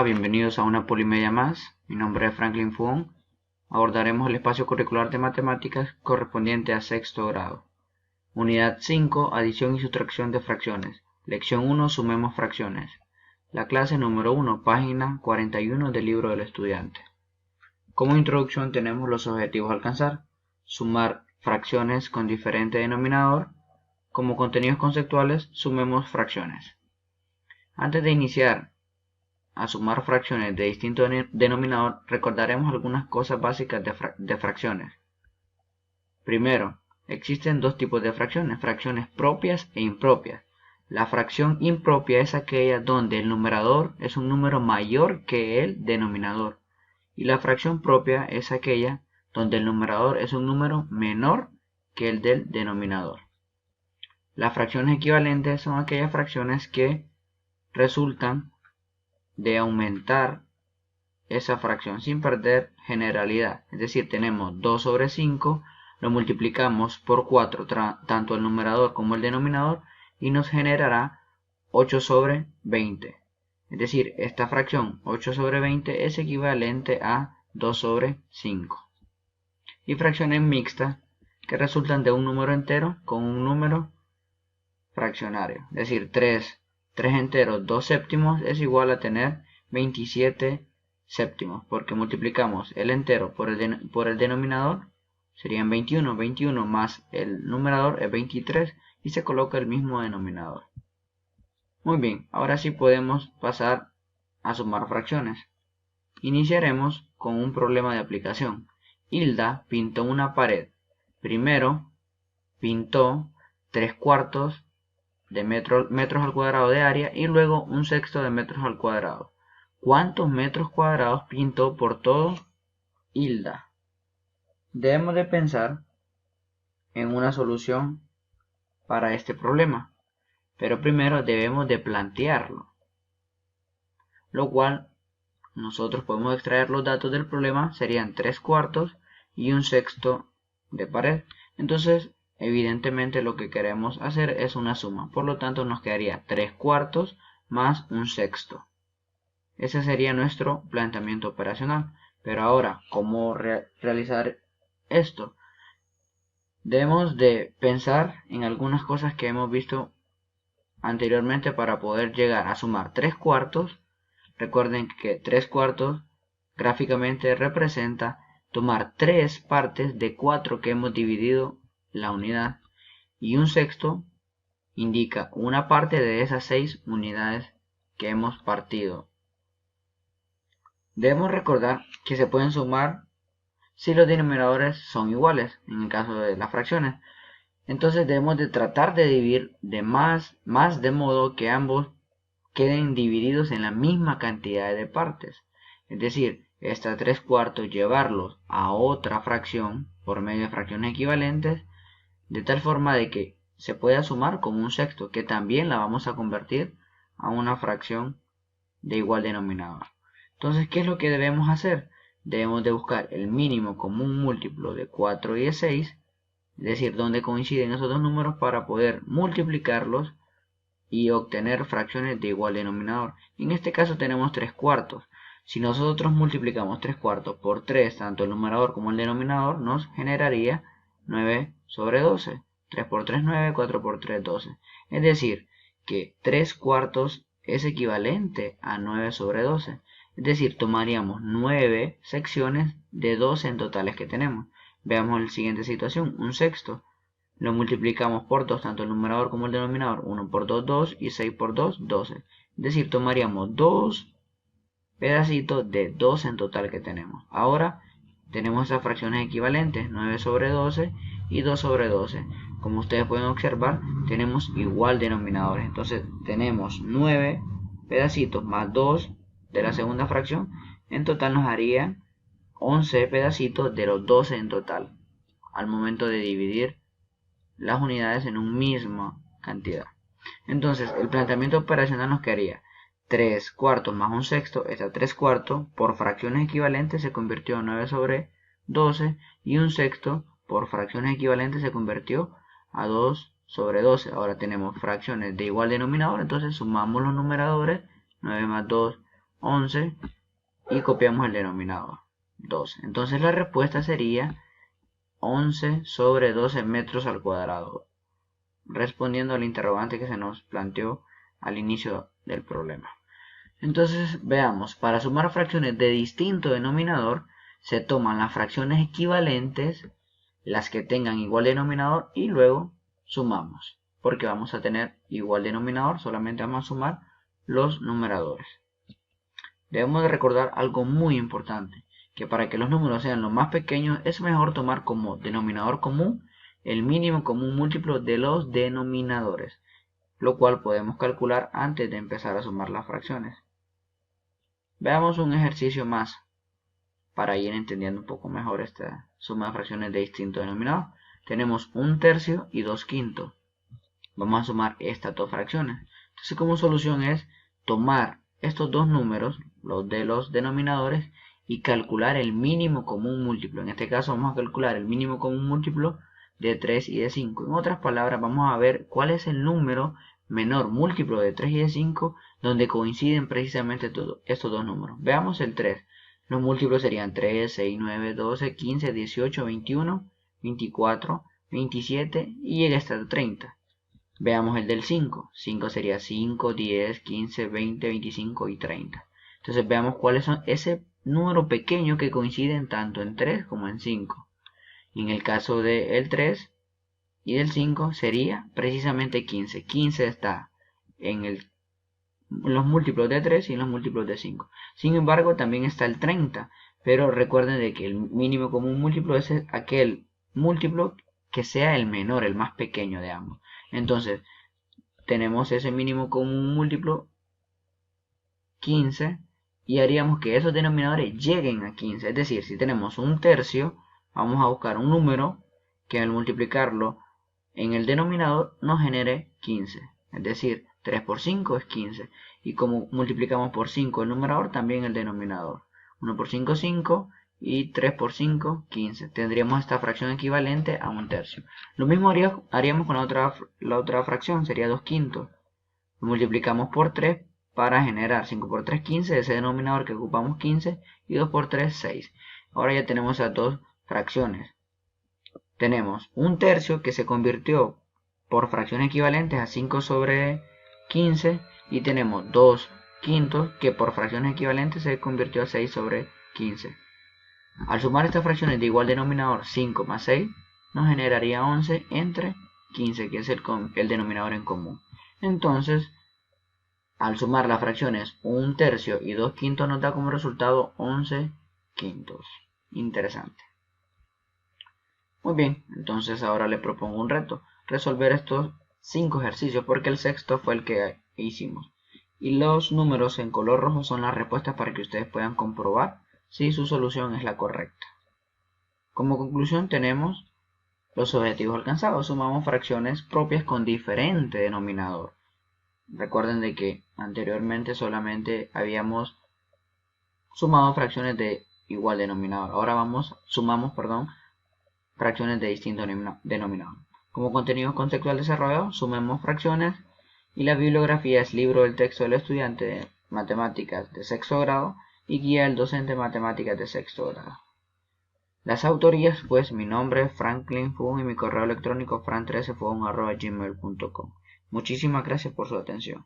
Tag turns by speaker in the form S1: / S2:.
S1: Hola, bienvenidos a una Polimedia más. Mi nombre es Franklin Fuon. Abordaremos el espacio curricular de matemáticas correspondiente a sexto grado. Unidad 5, adición y sustracción de fracciones. Lección 1, sumemos fracciones. La clase número 1, página 41 del libro del estudiante. Como introducción tenemos los objetivos a alcanzar. Sumar fracciones con diferente denominador. Como contenidos conceptuales, sumemos fracciones. Antes de iniciar a sumar fracciones de distinto denominador, recordaremos algunas cosas básicas de fracciones. Primero, existen dos tipos de fracciones propias e impropias. La fracción impropia es aquella donde el numerador es un número mayor que el denominador, y la fracción propia es aquella donde el numerador es un número menor que el del denominador. Las fracciones equivalentes son aquellas fracciones que resultan de aumentar esa fracción sin perder generalidad. Es decir, tenemos 2 sobre 5, lo multiplicamos por 4, tanto el numerador como el denominador, y nos generará 8 sobre 20. Es decir, esta fracción 8 sobre 20 es equivalente a 2 sobre 5. Y fracciones mixtas que resultan de un número entero con un número fraccionario. Es decir, 3 enteros 2 séptimos es igual a tener 27 séptimos, porque multiplicamos el entero por el denominador, serían 21, 21 más el numerador es 23 y se coloca el mismo denominador. Muy bien, ahora sí podemos pasar a sumar fracciones. Iniciaremos con un problema de aplicación. Hilda pintó una pared. Primero pintó 3/4 de metros al cuadrado de área y luego 1/6 de metros al cuadrado. ¿Cuántos metros cuadrados pintó por todo Hilda? Debemos de pensar en una solución para este problema, pero primero debemos de plantearlo, lo cual nosotros podemos extraer los datos del problema, serían 3/4 y 1/6 de pared. Entonces evidentemente lo que queremos hacer es una suma, por lo tanto nos quedaría 3/4 más 1/6. Ese sería nuestro planteamiento operacional. Pero ahora, ¿cómo realizar esto? Debemos de pensar en algunas cosas que hemos visto anteriormente para poder llegar a sumar 3/4. Recuerden que 3/4 gráficamente representa tomar 3 partes de 4 que hemos dividido la unidad, y 1/6 indica una parte de esas 6 unidades que hemos partido. Debemos recordar que se pueden sumar si los denominadores son iguales, en el caso de las fracciones. Entonces debemos de tratar de dividir de más de modo que ambos queden divididos en la misma cantidad de partes. Es decir, estas 3/4 llevarlos a otra fracción por medio de fracciones equivalentes, de tal forma de que se pueda sumar como 1/6, que también la vamos a convertir a una fracción de igual denominador. Entonces, ¿qué es lo que debemos hacer? Debemos de buscar el mínimo común múltiplo de 4 y de 6, es decir, donde coinciden esos dos números, para poder multiplicarlos y obtener fracciones de igual denominador. En este caso tenemos 3/4. Si nosotros multiplicamos 3/4 por 3, tanto el numerador como el denominador, nos generaría 9 sobre 12. 3 por 3, 9, 4 por 3, 12. Es decir, que 3/4 es equivalente a 9 sobre 12. Es decir, tomaríamos 9 secciones de 12 en totales que tenemos. Veamos la siguiente situación, 1/6. Lo multiplicamos por 2, tanto el numerador como el denominador. 1 por 2, 2, y 6 por 2, 12. Es decir, tomaríamos 2 pedacitos de 12 en total que tenemos. Ahora tenemos esas fracciones equivalentes, 9 sobre 12 y 2 sobre 12. Como ustedes pueden observar, tenemos igual denominadores. Entonces tenemos 9 pedacitos más 2 de la segunda fracción. En total nos haría 11 pedacitos de los 12 en total, al momento de dividir las unidades en una misma cantidad. Entonces el planteamiento operacional nos quedaría 3/4 más 1/6, esta 3/4 por fracciones equivalentes se convirtió en 9 sobre 12, y 1/6 por fracciones equivalentes se convirtió a 2 sobre 12. Ahora tenemos fracciones de igual denominador, entonces sumamos los numeradores, 9 más 2, 11 y copiamos el denominador, 12. Entonces la respuesta sería 11 sobre 12 metros al cuadrado, respondiendo al interrogante que se nos planteó al inicio del problema. Entonces veamos, para sumar fracciones de distinto denominador, se toman las fracciones equivalentes, las que tengan igual denominador, y luego sumamos, porque vamos a tener igual denominador, solamente vamos a sumar los numeradores. Debemos de recordar algo muy importante, que para que los números sean los más pequeños es mejor tomar como denominador común el mínimo común múltiplo de los denominadores, lo cual podemos calcular antes de empezar a sumar las fracciones. Veamos un ejercicio más para ir entendiendo un poco mejor esta suma de fracciones de distinto denominador. Tenemos 1/3 y 2/5. Vamos a sumar estas dos fracciones. Entonces, como solución es tomar estos dos números, los de los denominadores, y calcular el mínimo común múltiplo. En este caso vamos a calcular el mínimo común múltiplo de 3 y de 5. En otras palabras, vamos a ver cuál es el número menor múltiplo de 3 y de 5 donde coinciden precisamente estos dos números. Veamos el 3. Los múltiplos serían 3, 6, 9, 12, 15, 18, 21, 24, 27 y llega hasta 30. Veamos el del 5. 5 sería 5, 10, 15, 20, 25 y 30. Entonces veamos cuáles son ese número pequeño que coinciden tanto en 3 como en 5. Y en el caso del 3 y del 5 sería precisamente 15. 15 está en los múltiplos de 3 y en los múltiplos de 5. Sin embargo, también está el 30. Pero recuerden de que el mínimo común múltiplo es aquel múltiplo que sea el menor, el más pequeño de ambos. Entonces, tenemos ese mínimo común múltiplo 15 y haríamos que esos denominadores lleguen a 15. Es decir, si tenemos 1/3, vamos a buscar un número que al multiplicarlo en el denominador nos genere 15. Es decir, 3 por 5 es 15. Y como multiplicamos por 5 el numerador, también el denominador. 1 por 5, 5. Y 3 por 5, 15. Tendríamos esta fracción equivalente a 1/3. Lo mismo haríamos con la otra fracción, sería 2/5. Lo multiplicamos por 3 para generar 5 por 3, 15. Ese denominador que ocupamos 15. Y 2 por 3, 6. Ahora ya tenemos esas dos fracciones. Tenemos 1/3 que se convirtió por fracciones equivalentes a 5 sobre 15. Y tenemos 2/5 que por fracciones equivalentes se convirtió a 6 sobre 15. Al sumar estas fracciones de igual denominador, 5 más 6, nos generaría 11 entre 15, que es el denominador en común. Entonces, al sumar las fracciones 1/3 y 2/5 nos da como resultado 11/5. Interesante. Muy bien, entonces ahora le propongo un reto. Resolver estos 5 ejercicios porque el sexto fue el que hicimos. Y los números en color rojo son las respuestas para que ustedes puedan comprobar si su solución es la correcta. Como conclusión tenemos los objetivos alcanzados. Sumamos fracciones propias con diferente denominador. Recuerden de que anteriormente solamente habíamos sumado fracciones de igual denominador. Ahora sumamos fracciones de distinto denominador. Como contenido conceptual desarrollado, sumemos fracciones y la bibliografía es libro del texto del estudiante de matemáticas de sexto grado y guía del docente de matemáticas de sexto grado. Las autorías, pues mi nombre es Franklin Fung y mi correo electrónico fran13fung@gmail.com. Muchísimas gracias por su atención.